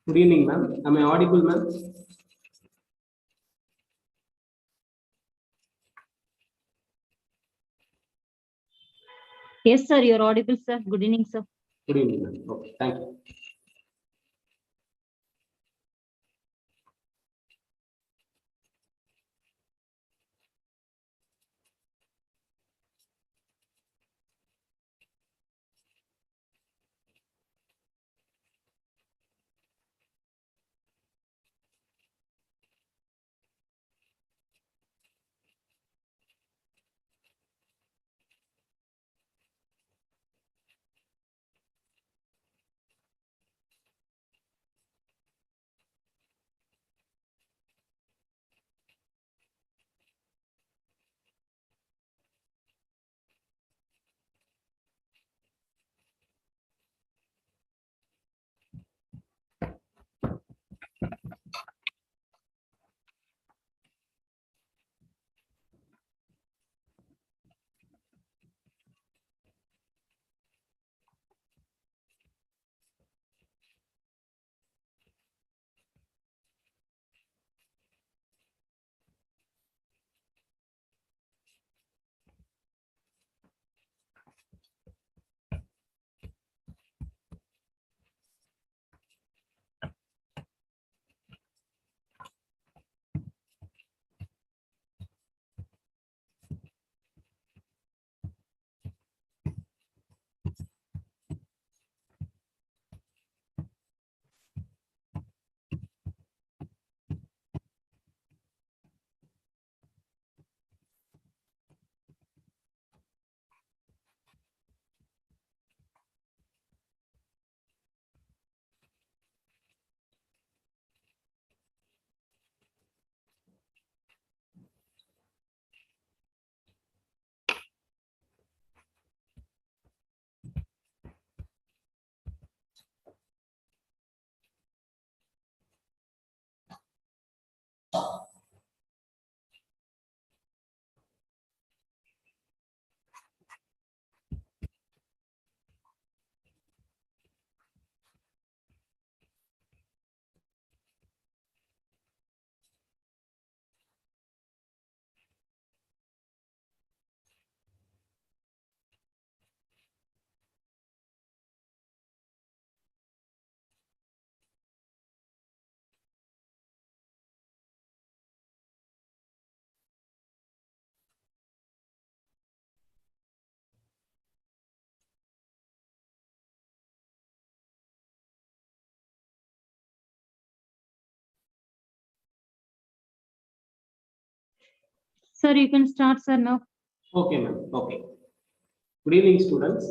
Good evening, ma'am. Am I audible, ma'am? Yes, sir. You're audible, sir. Good evening, sir. Good evening, ma'am. Okay, thank you. Sir, you can start, sir, now. Okay, ma'am. Okay. Good evening, students.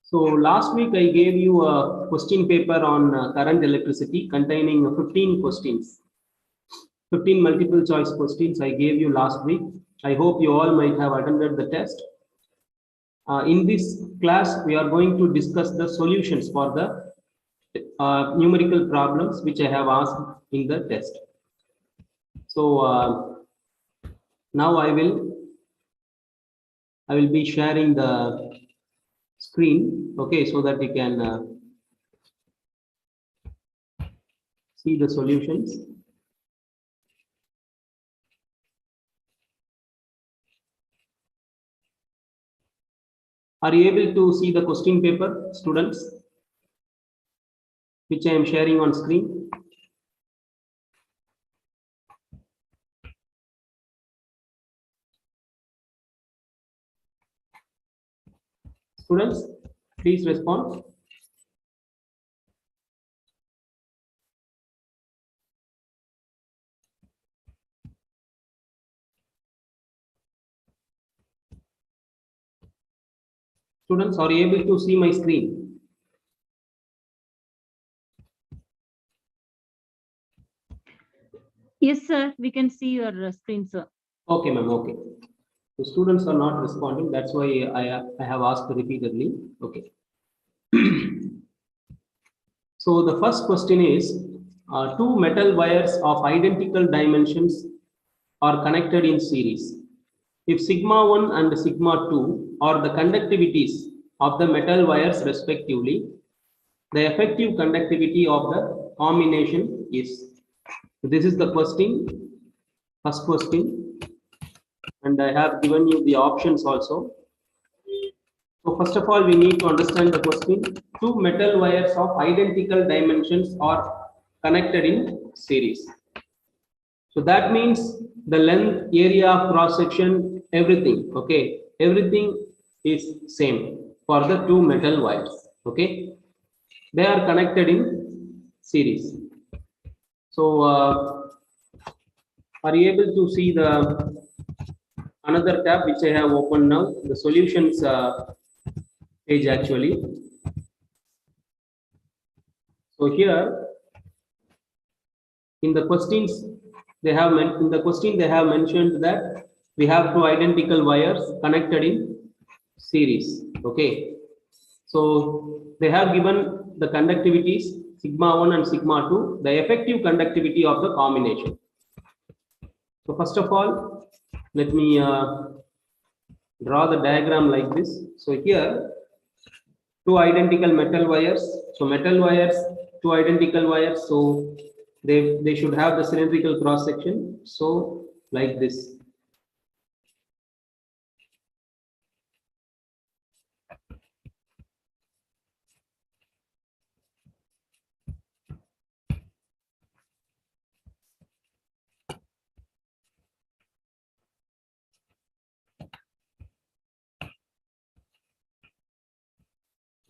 So last week I gave you a question paper on current electricity containing 15 questions. 15 multiple choice questions I gave you last week. I hope you all might have attended the test. In this class, we are going to discuss the solutions for the numerical problems which I have asked in the test. So now I will be sharing the screen, okay, so that you can see the solutions. Are you able to see the question paper, students, which I am sharing on screen? Students, please respond. Students, are you able to see my screen? Yes, sir. We can see your screen, sir. Okay, ma'am. Okay. The students are not responding. That's why I have asked repeatedly. Okay. So the first question is, two metal wires of identical dimensions are connected in series. If sigma 1 and sigma 2 are the conductivities of the metal wires respectively, the effective conductivity of the combination is. This is the question, first question, and I have given you the options also. So first of all, we need to understand the question. Two metal wires of identical dimensions are connected in series. So that means the length, area of cross section, everything, okay, everything is same for the two metal wires, okay. They are connected in series. So are you able to see the another tab which I have opened now, the solutions page actually. So here in the questions they have in the question they have mentioned that we have two identical wires connected in series, okay. So they have given the conductivities sigma 1 and sigma 2, the effective conductivity of the combination. So first of all, let me draw the diagram like this. So here two identical metal wires. So metal wires, two identical wires. So they should have the cylindrical cross section. So like this.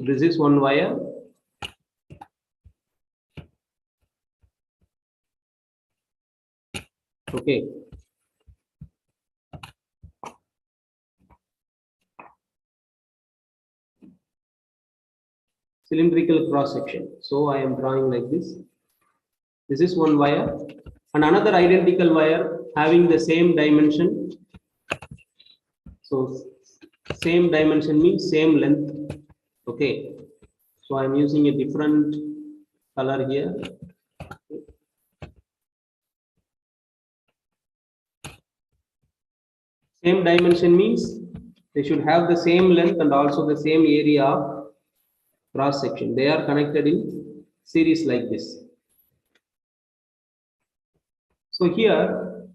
This is one wire. Okay. Cylindrical cross section. So I am drawing like this. This is one wire and another identical wire having the same dimension. So same dimension means same length. Okay. So I am using a different color here. Same dimension means they should have the same length and also the same area of cross section. They are connected in series like this. So here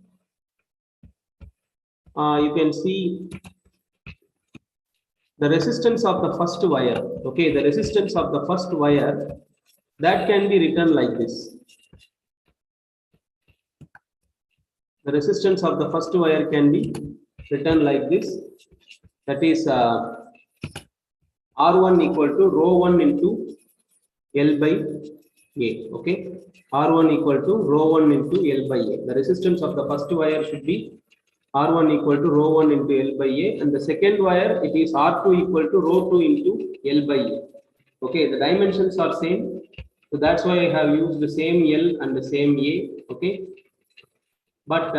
you can see the resistance of the first wire. Okay, the resistance of the first wire that can be written like this. The resistance of the first wire can be written like this. That is R1 equal to rho 1 into L by A. Okay, R1 equal to rho 1 into L by A. The resistance of the first wire should be R1 equal to rho 1 into L by A, and the second wire it is R2 equal to rho 2 into L by A. Okay, the dimensions are same, so that's why I have used the same L and the same A. Okay, but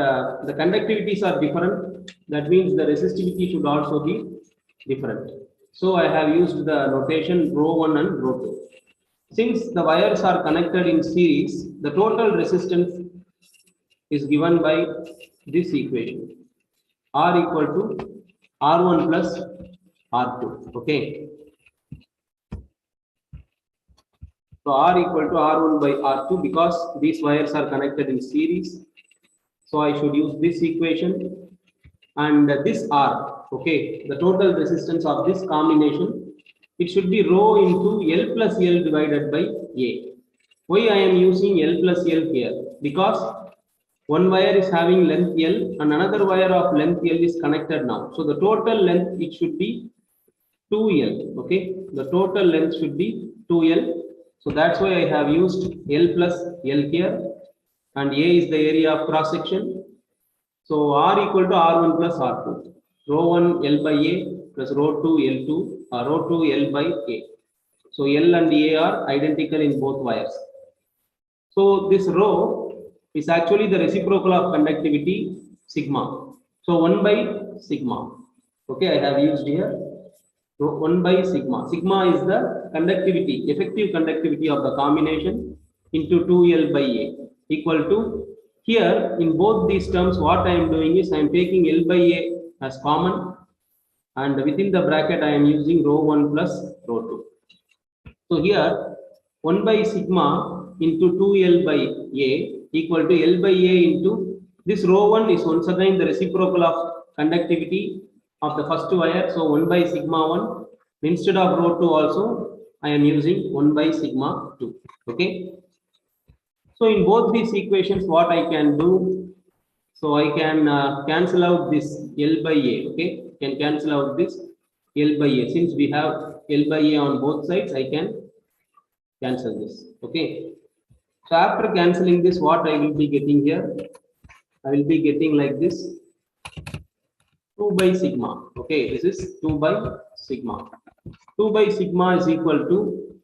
the conductivities are different. That means the resistivity should also be different. So I have used the notation rho 1 and rho 2. Since the wires are connected in series, the total resistance is given by this equation. R equal to R1 plus R2. Okay. So R equal to R1 by R2 because these wires are connected in series. So I should use this equation and this R. Okay. The total resistance of this combination, it should be rho into L plus L divided by A. Why I am using L plus L here? Because one wire is having length L and another wire of length L is connected now. So the total length, it should be 2L. Okay, the total length should be 2L. So that's why I have used L plus L here, and A is the area of cross section. So R equal to R1 plus R2. Rho 1 L by A plus rho 2 L2 rho 2 L by A. So L and A are identical in both wires. So this rho is actually the reciprocal of conductivity sigma. So 1 by sigma. Okay, I have used here 1 by sigma. Sigma is the conductivity, effective conductivity of the combination into 2L by A equal to, here in both these terms what I am doing is I am taking L by A as common, and within the bracket I am using rho 1 plus rho 2. So here 1 by sigma into 2L by A equal to L by A into this rho 1 is once again the reciprocal of conductivity of the first wire. So 1 by sigma 1 instead of rho 2 also I am using 1 by sigma 2. Okay. So in both these equations what I can do, so I can cancel out this L by A. Okay, can cancel out this L by A. Since we have L by A on both sides, I can cancel this. Okay, so after cancelling this, what I will be getting here, I will be getting like this 2 by sigma. Okay, this is 2 by sigma. 2 by sigma is equal to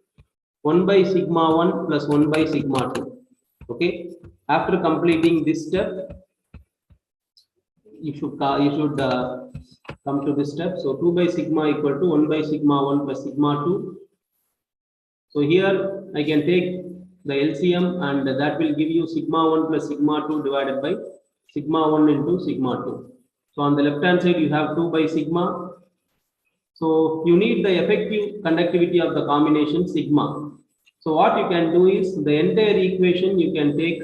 1 by sigma 1 plus 1 by sigma 2. Okay, after completing this step, you should come to this step. So 2 by sigma equal to 1 by sigma 1 plus sigma 2. So here I can take the LCM and that will give you sigma 1 plus sigma 2 divided by sigma 1 into sigma 2. So on the left hand side you have 2 by sigma. So you need the effective conductivity of the combination sigma. So what you can do is the entire equation you can take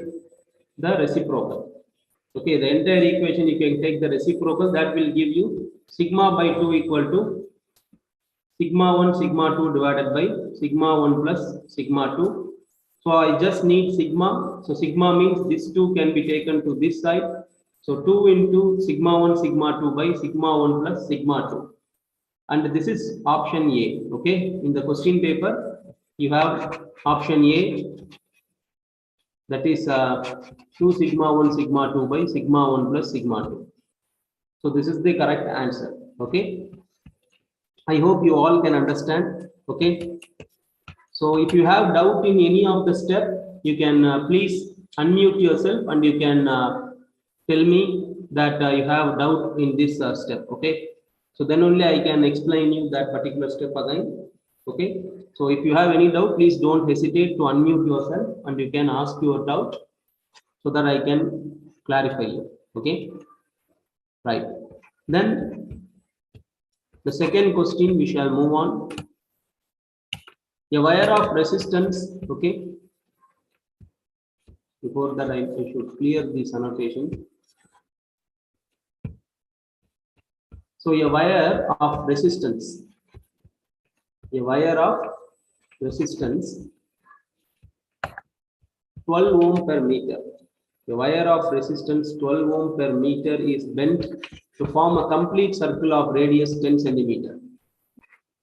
the reciprocal. Okay, the entire equation you can take the reciprocal, that will give you sigma by 2 equal to sigma 1 sigma 2 divided by sigma 1 plus sigma 2. So I just need sigma. So sigma means this 2 can be taken to this side. So 2 into sigma 1 sigma 2 by sigma 1 plus sigma 2. And this is option A. Okay, in the question paper you have option A, that is 2 sigma 1 sigma 2 by sigma 1 plus sigma 2. So this is the correct answer. Okay, I hope you all can understand. Okay, so if you have doubt in any of the step, you can please unmute yourself and you can tell me that you have doubt in this step. Okay, so then only I can explain you that particular step again. Okay, so if you have any doubt, please don't hesitate to unmute yourself and you can ask your doubt so that I can clarify you. Okay, right. Then the second question we shall move on. A wire of resistance. Okay, before that I should clear this annotation. So a wire of resistance, 12 ohm per meter. A wire of resistance 12 ohm per meter is bent to form a complete circle of radius 10 centimeter.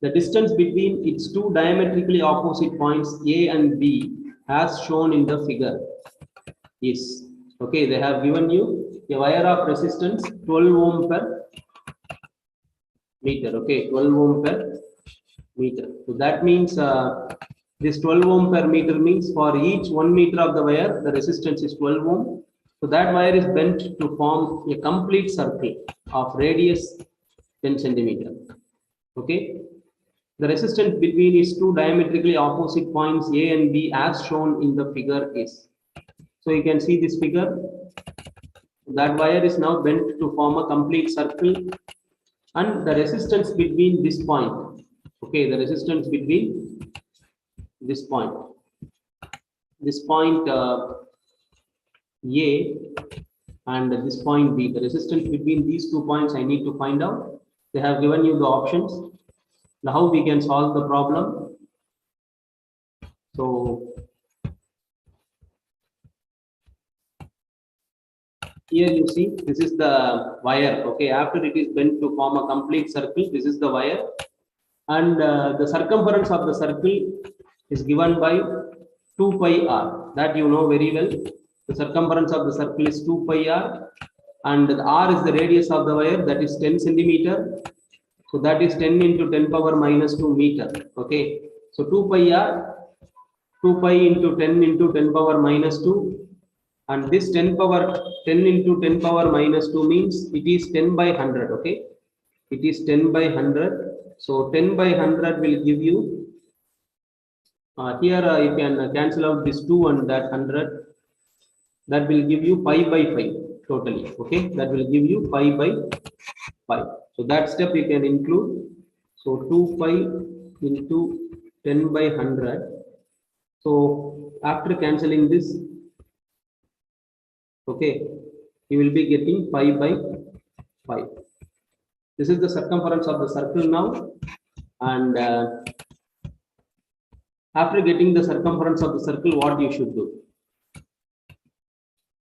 The distance between its two diametrically opposite points A and B as shown in the figure is. Okay, they have given you a wire of resistance 12 ohm per meter. Okay, 12 ohm per meter. So that means this 12 ohm per meter means for each 1 meter of the wire, the resistance is 12 ohm. So that wire is bent to form a complete circle of radius 10 centimeter. Okay, the resistance between its two diametrically opposite points A and B as shown in the figure is. So you can see this figure. That wire is now bent to form a complete circle, and the resistance between this point. Okay, the resistance between this point A and this point B, the resistance between these 2 points I need to find out. They have given you the options. Now how we can solve the problem. So here you see this is the wire. Okay, after it is bent to form a complete circle, this is the wire, and the circumference of the circle is given by 2 pi r. That you know very well. The circumference of the circle is 2 pi r, and the r is the radius of the wire, that is 10 centimeter. So that is 10 into 10 power minus 2 meter. Okay, so 2 pi r, 2 pi into 10 into 10 power minus 2, and this 10 into 10 power minus 2 means it is 10 by 100. Okay, it is 10 by 100. So 10 by 100 will give you here you can cancel out this 2 and that 100. That will give you 5 by 5 totally. Okay, that will give you 5 by 5. So that step you can include. So 2 pi into 10 by 100 So after cancelling this, okay, you will be getting pi by 5. This is the circumference of the circle now, and after getting the circumference of the circle, what you should do?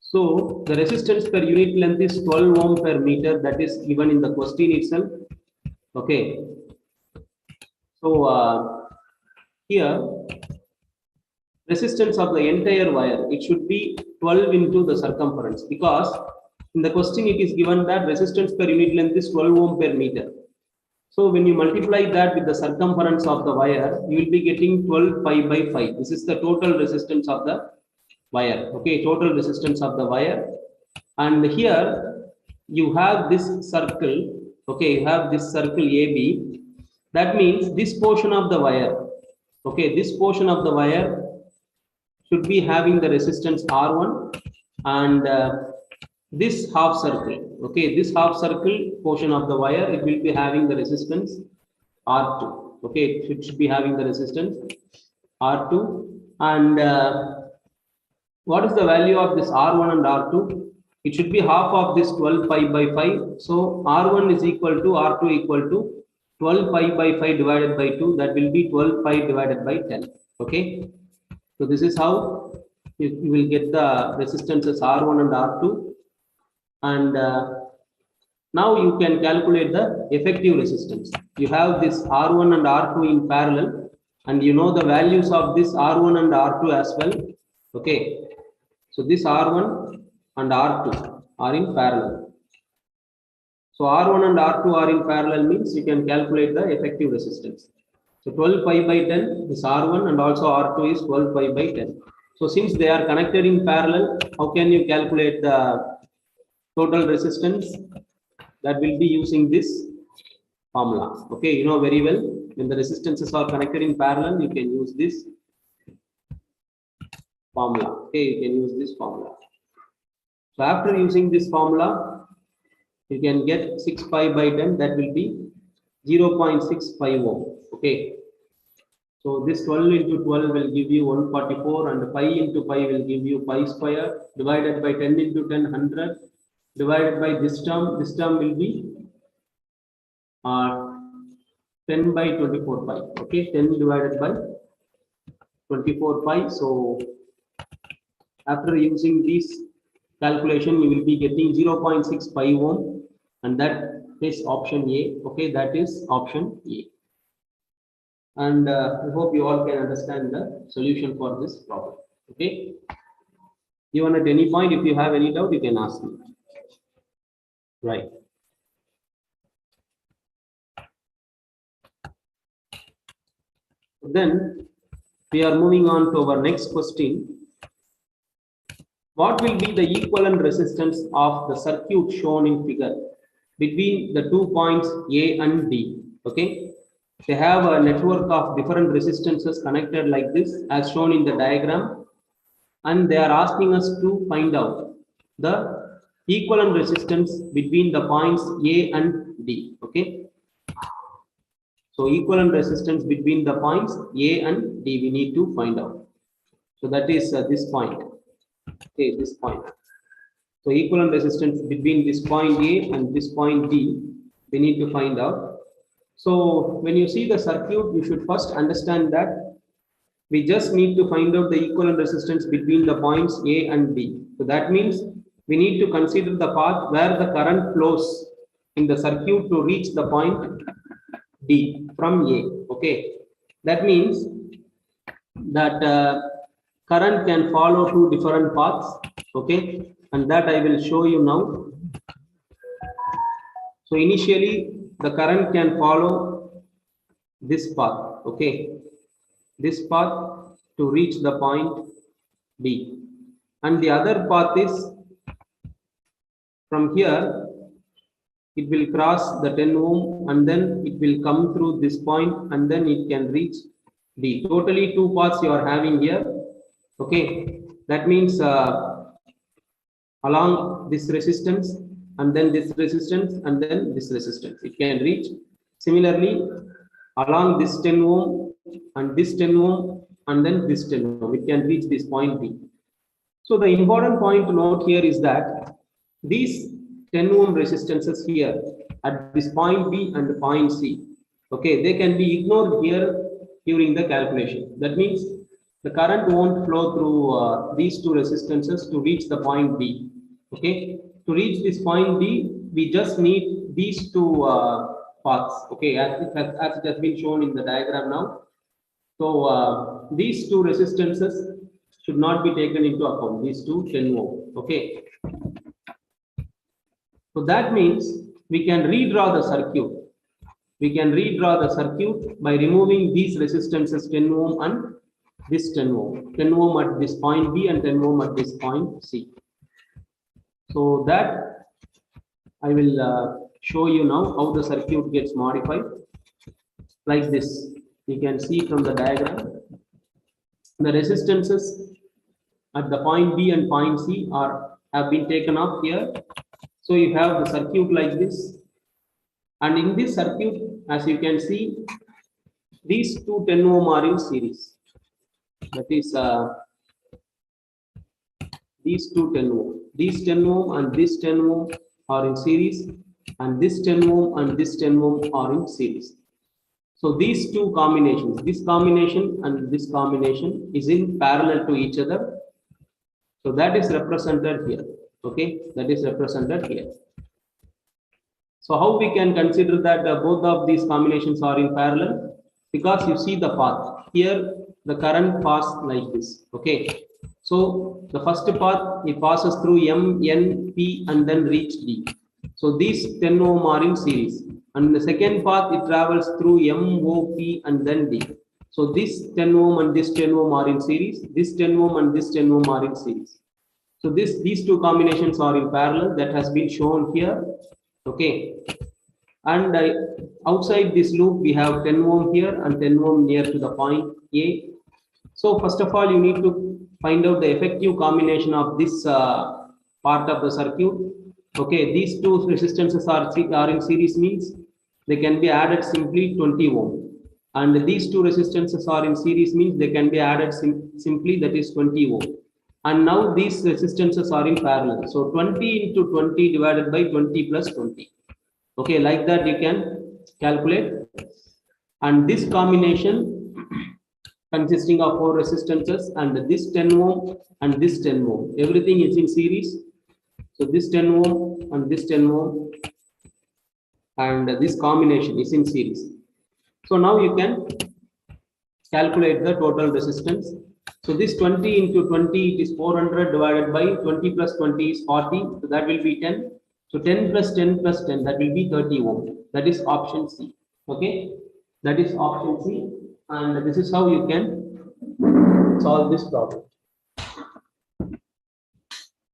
So the resistance per unit length is 12 ohm per meter, that is given in the question itself. Okay. So here resistance of the entire wire, it should be 12 into the circumference, because in the question it is given that resistance per unit length is 12 ohm per meter. So when you multiply that with the circumference of the wire, you will be getting 12 pi by 5. This is the total resistance of the wire. Okay, total resistance of the wire. And here you have this circle. Okay, you have this circle AB. That means this portion of the wire. Okay, this portion of the wire should be having the resistance R1, and this half circle, okay, this half circle portion of the wire, it will be having the resistance R2. Okay, it should be having the resistance R2, and what is the value of this R1 and R2? It should be half of this 12 pi by 5. So R1 is equal to R2 equal to 12 pi by 5 divided by 2. That will be 12 pi divided by 10. Okay. So this is how you will get the resistances R1 and R2. And now you can calculate the effective resistance. You have this R1 and R2 in parallel, and you know the values of this R1 and R2 as well. Okay. So this R1 and R2 are in parallel. So R1 and R2 are in parallel means you can calculate the effective resistance. So 12 pi by 10 is R1, and also R2 is 12 pi by 10. So since they are connected in parallel, how can you calculate the total resistance? That will be using this formula. Okay, you know very well, when the resistances are connected in parallel, you can use this formula. Okay, you can use this formula. So after using this formula, you can get 6 pi by 10, that will be 0.65 ohm. Okay. So this 12 into 12 will give you 144, and pi into pi will give you pi square, divided by 10 into 10, 100, divided by this term will be 10 by 24 pi. Okay, 10 divided by 24 pi. So after using this calculation, you will be getting 0.65 ohm, and that is option A. Okay, that is option A. And I hope you all can understand the solution for this problem. Okay, even at any point, if you have any doubt, you can ask me. Right. Then we are moving on to our next question. What will be the equivalent resistance of the circuit shown in figure between the 2 points A and D? Okay, they have a network of different resistances connected like this as shown in the diagram, and they are asking us to find out the equivalent resistance between the points A and D. Okay, so equivalent resistance between the points A and D we need to find out. So that is this point. Okay, this point. So equivalent resistance between this point A and this point D we need to find out. So when you see the circuit, you should first understand that we just need to find out the equivalent resistance between the points A and B. So that means we need to consider the path where the current flows in the circuit to reach the point D from A. Okay, that means that current can follow two different paths. Okay, and that I will show you now. So initially the current can follow this path. Okay, this path to reach the point B, and the other path is from here. It will cross the 10 ohm, and then it will come through this point, and then it can reach D. Totally two paths you are having here. Okay, that means along this resistance, and then this resistance, and then this resistance, it can reach. Similarly, along this 10 ohm and this 10 ohm, and then this 10 ohm. It can reach this point B. So the important point to note here is that these 10 ohm resistances here at this point B and point C, okay, they can be ignored here during the calculation. That means the current won't flow through these two resistances to reach the point B. Okay, to reach this point B, we just need these two paths. Okay, as it has been shown in the diagram now. So these two resistances should not be taken into account. These two 10 ohm. Okay. So that means we can redraw the circuit. We can redraw the circuit by removing these resistances 10 ohm and this 10 ohm. 10 ohm at this point B and 10 ohm at this point C. So that I will show you now how the circuit gets modified. Like this. You can see from the diagram. The resistances at the point B and point C have been taken off here. So you have the circuit like this. And in this circuit, as you can see, these two 10 ohm are in series. That is these two 10 ohm. These 10 ohm and this 10 ohm are in series, and this 10 ohm and this 10 ohm are in series. So these two combinations, this combination and this combination is in parallel to each other. So that is represented here. Okay, that is represented here. So how we can consider that both of these combinations are in parallel? Because you see the path here, the current passes like this. Okay, so the first path it passes through M, N, P, and then reach D. So these 10 ohm are in series, and the second path it travels through M, O, P, and then D. So this 10 ohm and this 10 ohm are in series. This 10 ohm and this 10 ohm are in series. So these two combinations are in parallel. That has been shown here. Okay, and outside this loop we have 10 ohm here and 10 ohm near to the point A. So first of all, you need to find out the effective combination of this part of the circuit. Okay, these two resistances are in series, means they can be added simply 20 ohm, and these two resistances are in series, means they can be added simply, that is 20 ohm. And now these resistances are in parallel, so 20 into 20 divided by 20 plus 20. Okay, like that you can calculate. And this combination consisting of four resistances, and this 10 ohm and this 10 ohm, everything is in series. So this 10 ohm and this 10 ohm and this combination is in series. So now you can calculate the total resistance. So this 20 into 20, it is 400 divided by 20 plus 20 is 40. So that will be 10. So 10 plus 10 plus 10, that will be 30 ohm. That is option C. Okay, that is option C. And this is how you can solve this problem.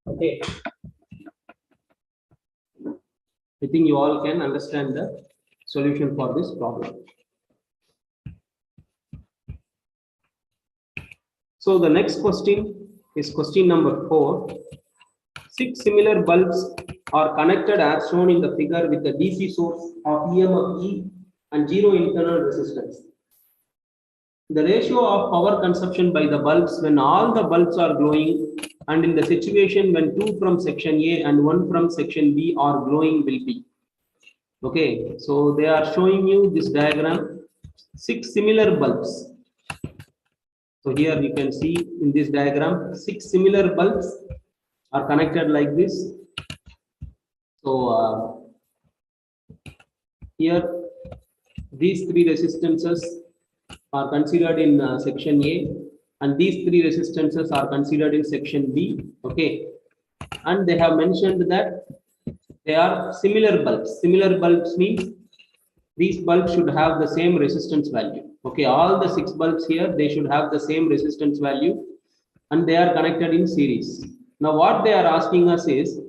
Okay, I think you all can understand the solution for this problem. So the next question is question number 4. 6 similar bulbs are connected as shown in the figure with a DC source of EMF E and 0 internal resistance. The ratio of power consumption by the bulbs when all the bulbs are glowing and in the situation when 2 from section A and 1 from section B are glowing will be. Okay, so they are showing you this diagram, 6 similar bulbs. So here you can see in this diagram, 6 similar bulbs are connected like this. So here these 3 resistances are considered in section A, and these 3 resistances are considered in section B. Okay, and they have mentioned that they are similar bulbs. Similar bulbs means these bulbs should have the same resistance value. Okay, all the 6 bulbs here, they should have the same resistance value, and they are connected in series. Now what they are asking us is,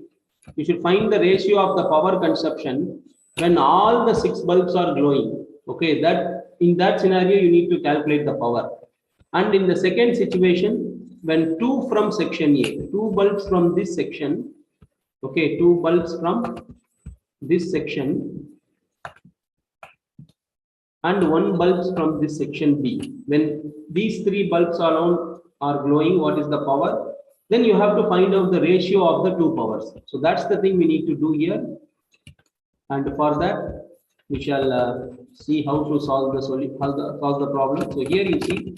you should find the ratio of the power consumption when all the 6 bulbs are glowing. Okay, that in that scenario you need to calculate the power. And in the second situation, when 2 from section A, 2 bulbs from this section, okay, 2 bulbs from this section and one bulb from this section B. When these three bulbs alone are glowing, what is the power? Then you have to find out the ratio of the two powers. So that's the thing we need to do here. And for that, we shall see how to solve the solve the problem. So here you see.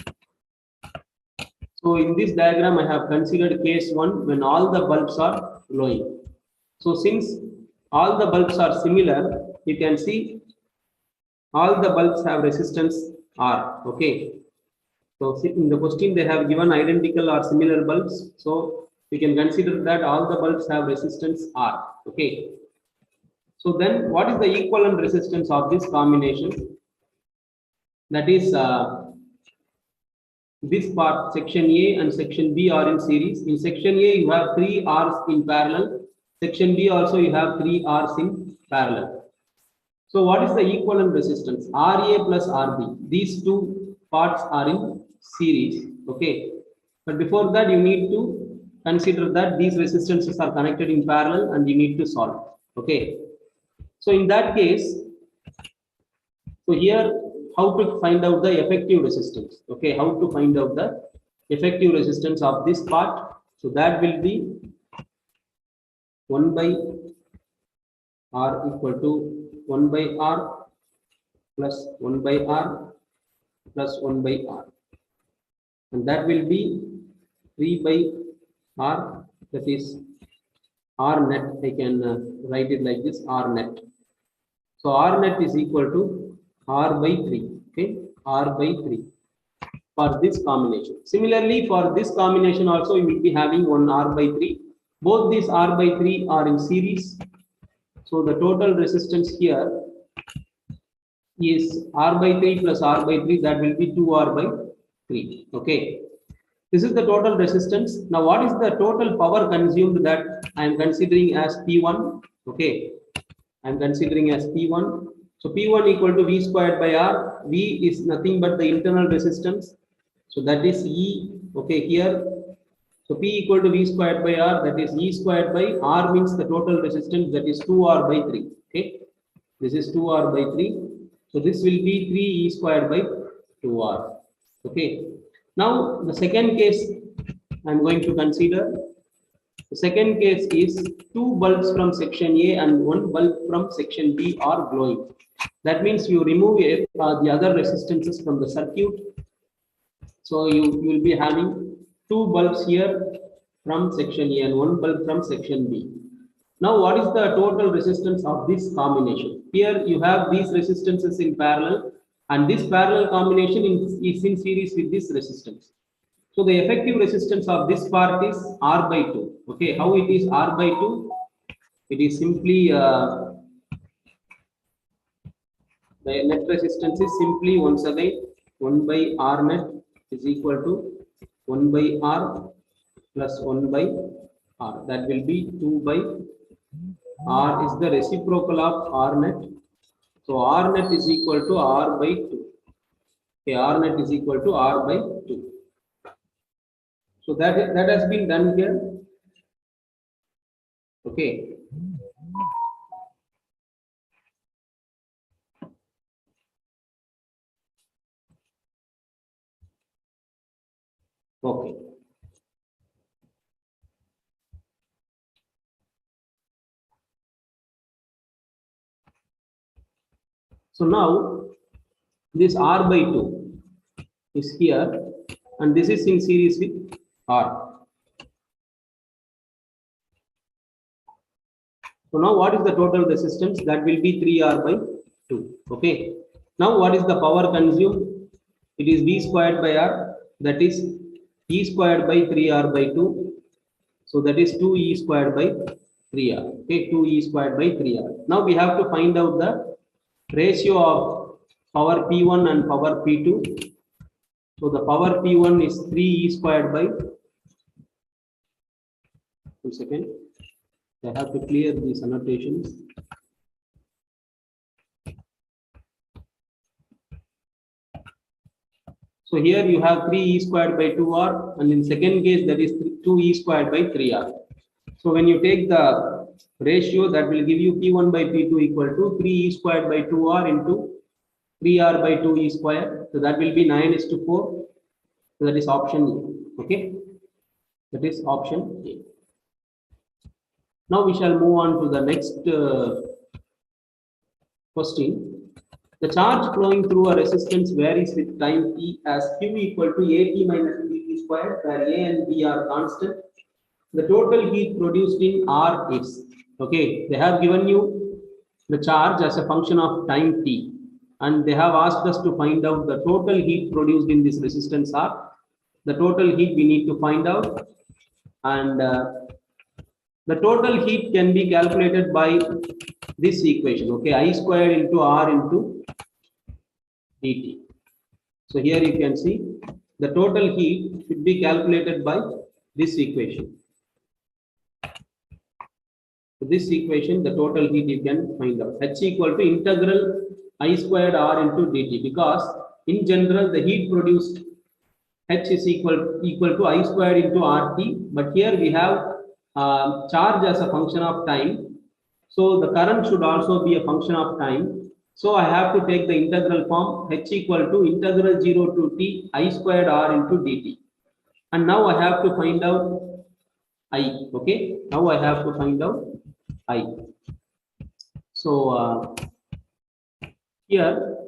So in this diagram, I have considered case 1 when all the bulbs are glowing. So since all the bulbs are similar, you can see all the bulbs have resistance R. Okay. So in the question they have given identical or similar bulbs. So we can consider that all the bulbs have resistance R. Okay. So then what is the equivalent resistance of this combination? That is this part, section A and section B are in series. In section A you have 3 R's in parallel. Section B also you have 3 R's in parallel. So what is the equivalent resistance? RA plus RB. These two parts are in series. Okay. But before that, you need to consider that these resistances are connected in parallel and you need to solve. Okay. So in that case, so here, how to find out the effective resistance? Okay. How to find out the effective resistance of this part? So that will be 1 by R equal to 1 by R plus 1 by R plus 1 by R, and that will be 3 by R, that is R net. I can write it like this, R net. So R net is equal to R by 3. Okay, R by 3 for this combination. Similarly, for this combination also you will be having one R by 3. Both these R by 3 are in series. So the total resistance here is R by 3 plus R by 3, that will be 2R by 3. Okay. This is the total resistance. Now, what is the total power consumed that I am considering as P1? Okay. I am considering as P1. So P1 equal to V squared by R. V is nothing but the internal resistance. So that is E. Okay, here. So P equal to V squared by R, that is E squared by R means the total resistance, that is 2R by 3. Okay. This is 2R by 3. So this will be 3E squared by 2R. Okay. Now the second case I am going to consider. The second case is 2 bulbs from section A and 1 bulb from section B are glowing. That means you remove the other resistances from the circuit. So you will be having 2 bulbs here from section A and 1 bulb from section B. Now, what is the total resistance of this combination? Here you have these resistances in parallel, and this parallel combination is in series with this resistance. So the effective resistance of this part is R by 2. Okay, how it is R by 2? It is simply the net resistance is simply once again 1 by R net is equal to 1 by R plus 1 by R. That will be 2 by R is the reciprocal of R net. So R net is equal to R by 2. Okay, R net is equal to R by 2. So that has been done here. Okay. Okay. So now this R by 2 is here, and this is in series with R. So now what is the total resistance? That will be 3R by 2. Okay. Now what is the power consumed? It is V squared by R, that is E squared by 3R by 2. So that is 2E squared by 3R. Okay, 2E squared by 3R. Now we have to find out the ratio of power P1 and power P2. So the power P1 is 3E squared by 1 second. I have to clear these annotations. So here you have 3E squared by 2R, and in second case that is 2E squared by 3R. So when you take the ratio, that will give you P1 by P2 equal to 3E squared by 2R into 3r by 2e square. So that will be 9:4. So that is option A. Okay. That is option A. Now we shall move on to the next question. The charge flowing through a resistance varies with time t as q equal to at minus dt squared, where a and b are constant. The total heat produced in R is, okay, they have given you the charge as a function of time t, and they have asked us to find out the total heat produced in this resistance R. The total heat we need to find out, and the total heat can be calculated by this equation, okay, I squared into R into dt. So here you can see the total heat should be calculated by this equation. So this equation, the total heat you can find out. H equal to integral I squared R into dt, because in general the heat produced H is equal to I squared into RT, but here we have charge as a function of time. So the current should also be a function of time. So I have to take the integral form H equal to integral 0 to t I squared R into dt. And now I have to find out I. Okay, now I have to find out I. So here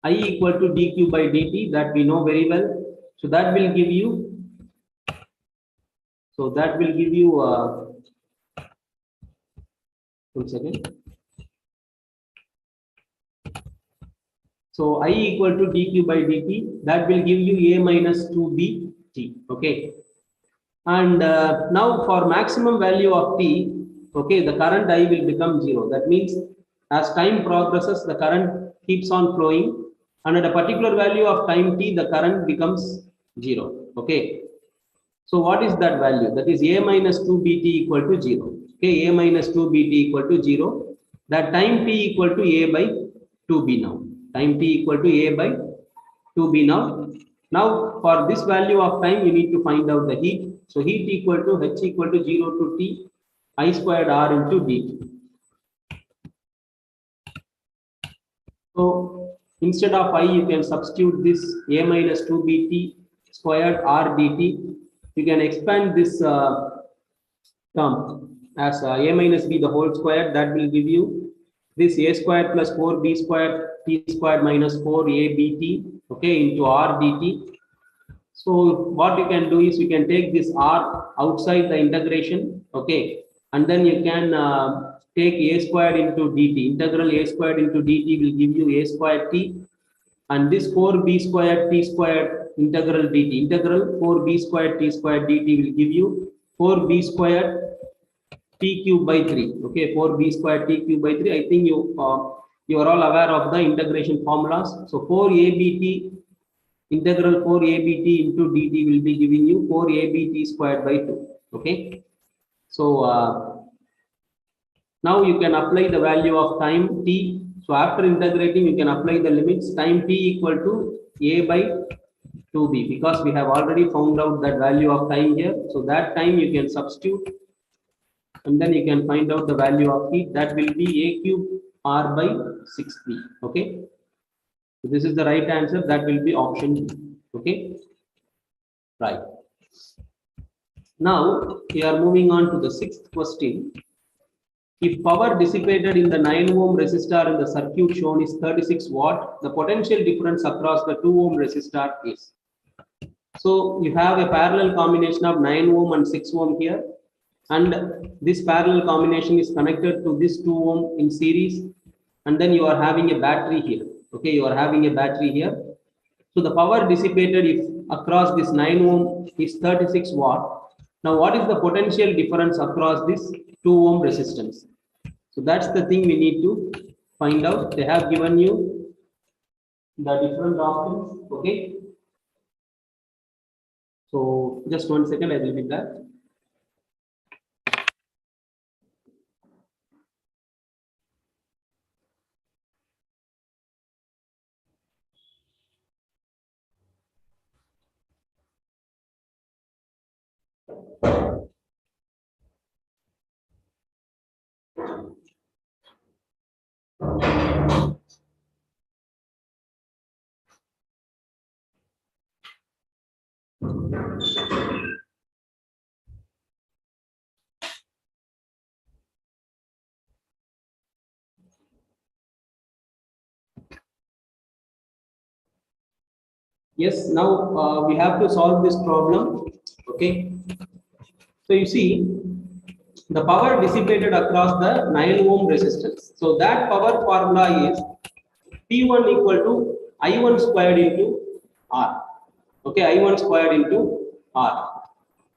I equal to dq by dt, that we know very well. So that will give you, one second. So I equal to dq by dt, that will give you a minus 2bt. Okay. And now for maximum value of t, okay, the current I will become 0. That means as time progresses, the current keeps on flowing, and at a particular value of time t, the current becomes 0. Okay. So what is that value? That is a minus 2bt equal to 0. Okay, a minus 2bt equal to 0. That time t equal to a by 2b now. Time t equal to a by 2b now. Now for this value of time, you need to find out the heat. So heat equal to H equal to 0 to t I squared R into dt. So instead of I, you can substitute this a minus 2bt squared R dt. You can expand this term as a minus b the whole square. That will give you this a squared plus 4b squared t squared minus 4abt, okay, into R dt. So what you can do is you can take this R outside the integration, okay, and then you can take a squared into dt. Integral a squared into dt will give you a squared t, and this 4b squared t squared integral dt. Integral 4b squared t squared dt will give you 4b squared t cube by 3. Okay, 4b squared t cube by 3. I think you are all aware of the integration formulas. So 4abt, integral 4abt into dt will be giving you 4abt squared by 2. Okay, so now you can apply the value of time t. So after integrating, you can apply the limits. Time t equal to a by 2b, because we have already found out that value of time here. So that time you can substitute, and then you can find out the value of heat. That will be a cube R by 6b. Okay, so this is the right answer. That will be option B. Okay, right. Now we are moving on to the sixth question. If power dissipated in the 9 ohm resistor in the circuit shown is 36 watt, the potential difference across the 2 ohm resistor is. So you have a parallel combination of 9 ohm and 6 ohm here, and this parallel combination is connected to this 2 ohm in series, and then you are having a battery here. Okay, you are having a battery here. So the power dissipated if across this 9 ohm is 36 watt. Now what is the potential difference across this 2 ohm resistance? So that's the thing we need to find out. They have given you the different options. Okay, so just 1 second, I will be back. Yes, now we have to solve this problem. Okay, so you see the power dissipated across the 9 ohm resistance. So that power formula is P1 equal to I1 squared into R. Okay, I1 squared into R.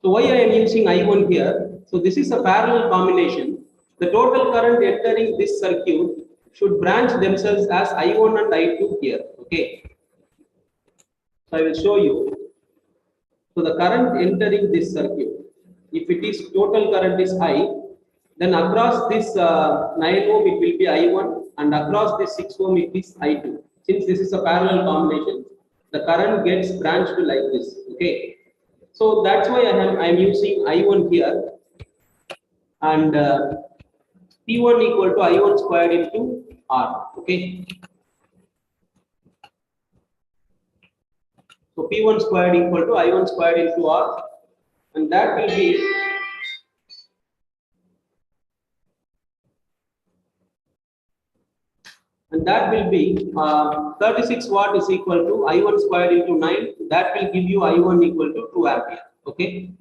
So why I am using I1 here? So this is a parallel combination. The total current entering this circuit should branch themselves as I1 and I2 here. Okay, so I will show you. So the current entering this circuit, if it is total current is I, then across this 9 ohm it will be I1, and across this 6 ohm it is I2. Since this is a parallel combination, the current gets branched like this. Okay, so that's why I am using I1 here, and P1 equal to I1 squared into R. Okay, so P1 squared equal to I1 squared into R, and that will be and that will be 36 watt is equal to I1 squared into 9. That will give you I1 equal to 2 ampere. Okay,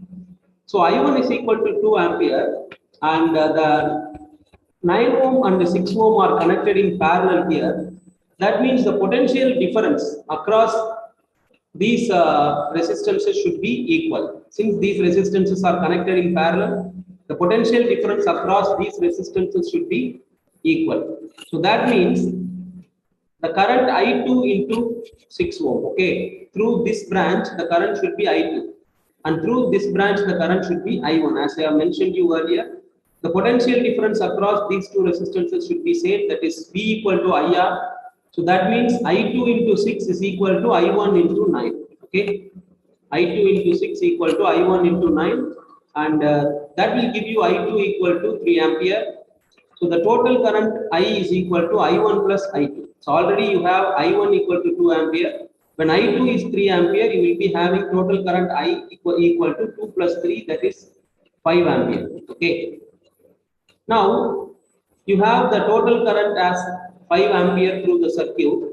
so I1 is equal to 2 ampere, and the 9 ohm and the 6 ohm are connected in parallel here. That means the potential difference across these resistances should be equal. Since these resistances are connected in parallel, the potential difference across these resistances should be equal. So that means the current I2 into 6 ohm, okay, through this branch the current should be I2, and through this branch the current should be I1. As I have mentioned you earlier, the potential difference across these two resistances should be same, that is V equal to IR. So that means I2 into 6 is equal to I1 into 9. Okay, I2 into 6 equal to I1 into 9, and that will give you I2 equal to 3 ampere. So the total current I is equal to I1 plus I2. So already you have I1 equal to 2 ampere. When I2 is 3 ampere, you will be having total current I equal to 2 plus 3, that is 5 ampere. Okay. Now you have the total current as 5 ampere through the circuit.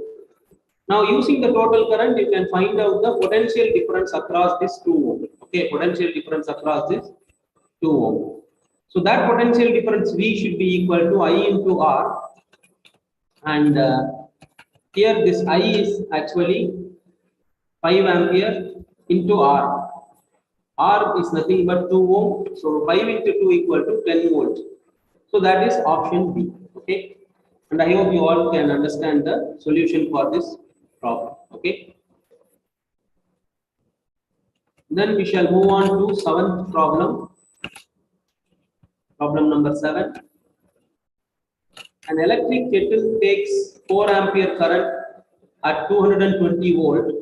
Now using the total current, you can find out the potential difference across this 2 ohm. Okay, potential difference across this 2 ohm. So that potential difference V should be equal to I into R, and here this I is actually 5 ampere into R. R is nothing but 2 ohm, so 5 into 2 equal to 10 volt. So that is option B. Okay, and I hope you all can understand the solution for this problem. Okay, then we shall move on to 7th problem. Problem number 7. An electric kettle takes 4 ampere current at 220 volt.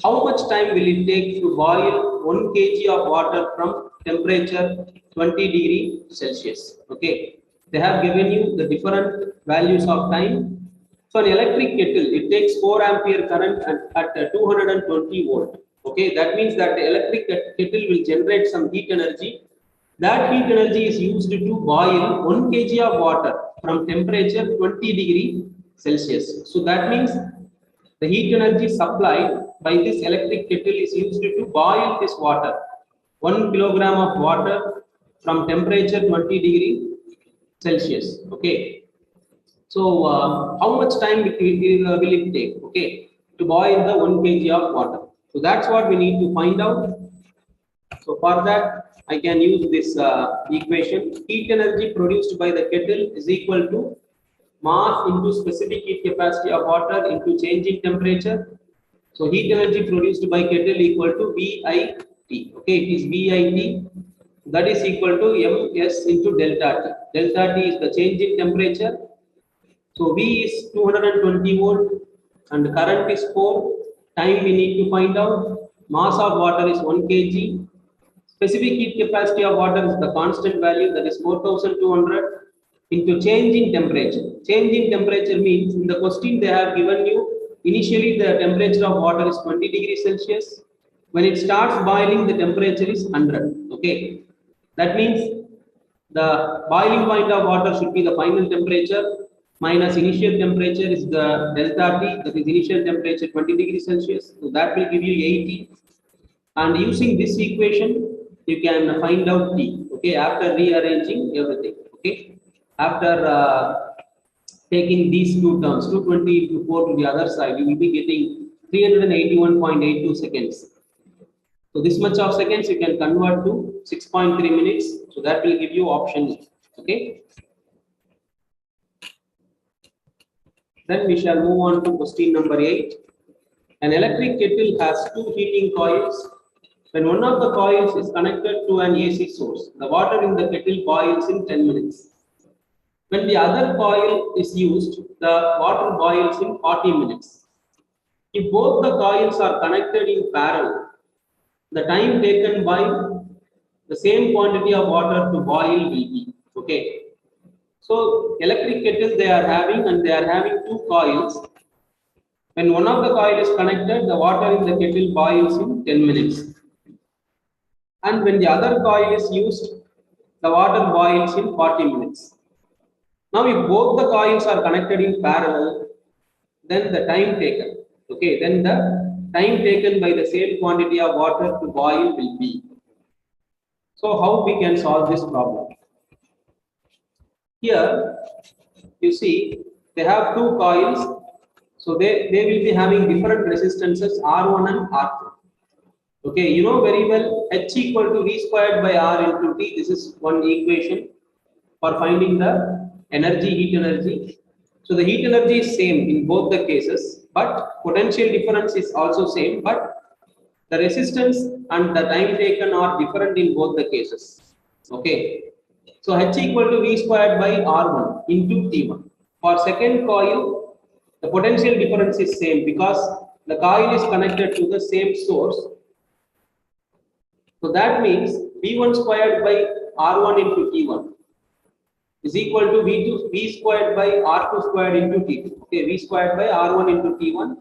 How much time will it take to boil 1 kg of water from temperature 20 degree Celsius? Okay, they have given you the different values of time. So an electric kettle, it takes 4 ampere current at 220 volt. Okay, that means that the electric kettle will generate some heat energy. That heat energy is used to boil 1 kg of water from temperature 20 degree Celsius. So that means the heat energy supplied by this electric kettle is used to boil this water. 1 kilogram of water from temperature 20 degree Celsius. Okay. So how much time will it take? Okay, to boil the 1 kg of water. So that's what we need to find out. So for that, I can use this equation. Heat energy produced by the kettle is equal to mass into specific heat capacity of water into change in temperature. So heat energy produced by kettle equal to VIT. Okay, it is VIT. That is equal to MS into delta T. Delta T is the change in temperature. So V is 220 volt and current is 4. Time we need to find out. Mass of water is 1 kg. Specific heat capacity of water is the constant value, that is 4200 into change in temperature. Change in temperature means in the question they have given you initially the temperature of water is 20 degrees Celsius. When it starts boiling, the temperature is 100. Okay, that means the boiling point of water should be the final temperature. minus initial temperature is the delta T, that is initial temperature 20 degrees Celsius. So that will give you 80. And using this equation, you can find out T. Okay, after rearranging everything. Okay, after taking these two terms, 220 into 4 to the other side, you will be getting 381.82 seconds. So this much of seconds you can convert to 6.3 minutes. So that will give you option. Okay. Then we shall move on to question number 8. An electric kettle has two heating coils. When one of the coils is connected to an AC source, the water in the kettle boils in 10 minutes. When the other coil is used, the water boils in 40 minutes. If both the coils are connected in parallel, the time taken by the same quantity of water to boil will be. Okay. So electric kettle they are having, and they are having two coils. When one of the coil is connected, the water in the kettle boils in 10 minutes. And when the other coil is used, the water boils in 40 minutes. Now, if both the coils are connected in parallel, then the time taken, okay, then the time taken by the same quantity of water to boil will be. So, how we can solve this problem? Here, you see, they have two coils, so they will be having different resistances R1 and R2. Okay, you know very well H equal to V squared by R into T. This is one equation for finding the energy, heat energy. So the heat energy is same in both the cases, but potential difference is also same, but the resistance and the time taken are different in both the cases. Okay. So H equal to V squared by R1 into T1. For second coil, the potential difference is same because the coil is connected to the same source. So that means V1 squared by R1 into T1 is equal to V squared by R2 squared into T2. Okay, V squared by R1 into T1.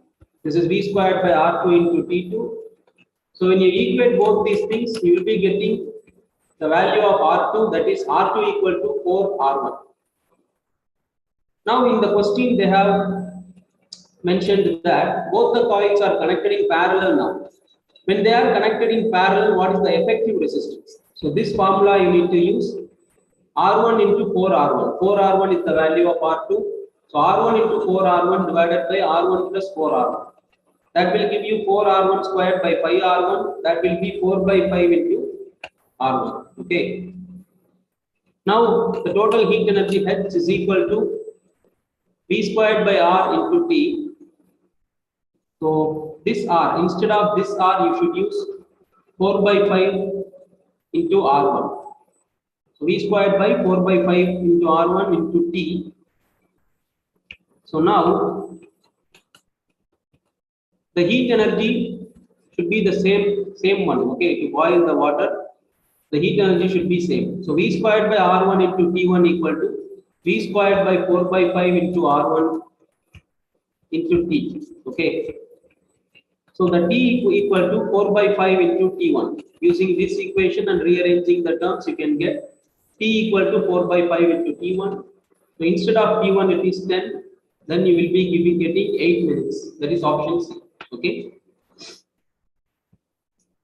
This is V squared by R2 into T2. So when you equate both these things, you will be getting the value of R2, that is R2 equal to 4R1. Now in the question they have mentioned that both the coils are connected in parallel now. When they are connected in parallel, what is the effective resistance? So this formula you need to use R1 into 4R1. 4R1 is the value of R2. So R1 into 4R1 divided by R1 plus 4R1. That will give you 4R1 squared by 5R1. That will be 4 by 5 into R1. Okay. Now the total heat energy H is equal to V squared by R into T. So this R, instead of this R, you should use 4 by 5 into R1. So V squared by 4 by 5 into R1 into T. So now the heat energy should be the same one. Okay, to boil the water, the heat energy should be same. So V squared by R1 into T1 equal to V squared by 4 by 5 into R1 into T. Okay. So the T equal to 4 by 5 into T1. Using this equation and rearranging the terms, you can get T equal to 4 by 5 into T1. So instead of T1, it is 10. Then you will be getting 8 minutes. That is option C. Okay.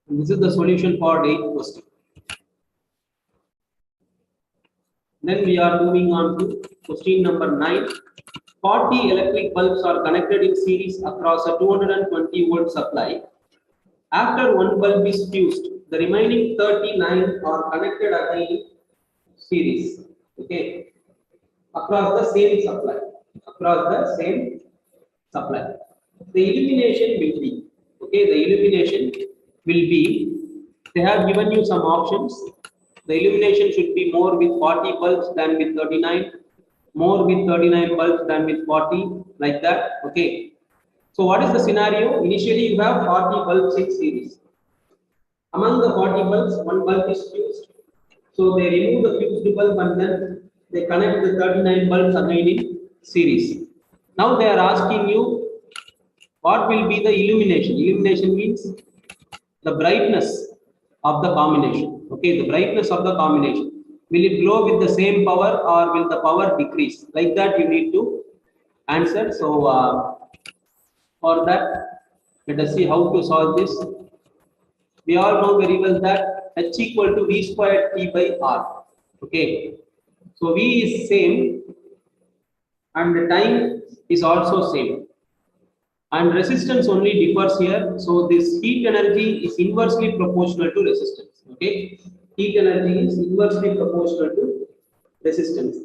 And this is the solution for the 8th question. Then we are moving on to question number 9. 40 electric bulbs are connected in series across a 220 volt supply. After one bulb is fused, the remaining 39 are connected again in series. Okay, across the same supply. The illumination will be. Okay, the illumination will be. They have given you some options. The illumination should be more with 40 bulbs than with 39. More with 39 bulbs than with 40, like that. Okay. So what is the scenario? Initially you have 40 bulbs in series. Among the 40 bulbs, one bulb is fused. So they remove the fused bulb and then they connect the 39 bulbs again in series. Now they are asking you what will be the illumination. Illumination means the brightness of the combination. Okay, the brightness of the combination. Will it glow with the same power or will the power decrease? Like that you need to answer. So for that, let us see how to solve this. We all know very well that h equal to v squared t by r. Okay, so v is same and the time is also same, and resistance only differs here. So this heat energy is inversely proportional to resistance. Okay, heat energy is inversely proportional to resistance.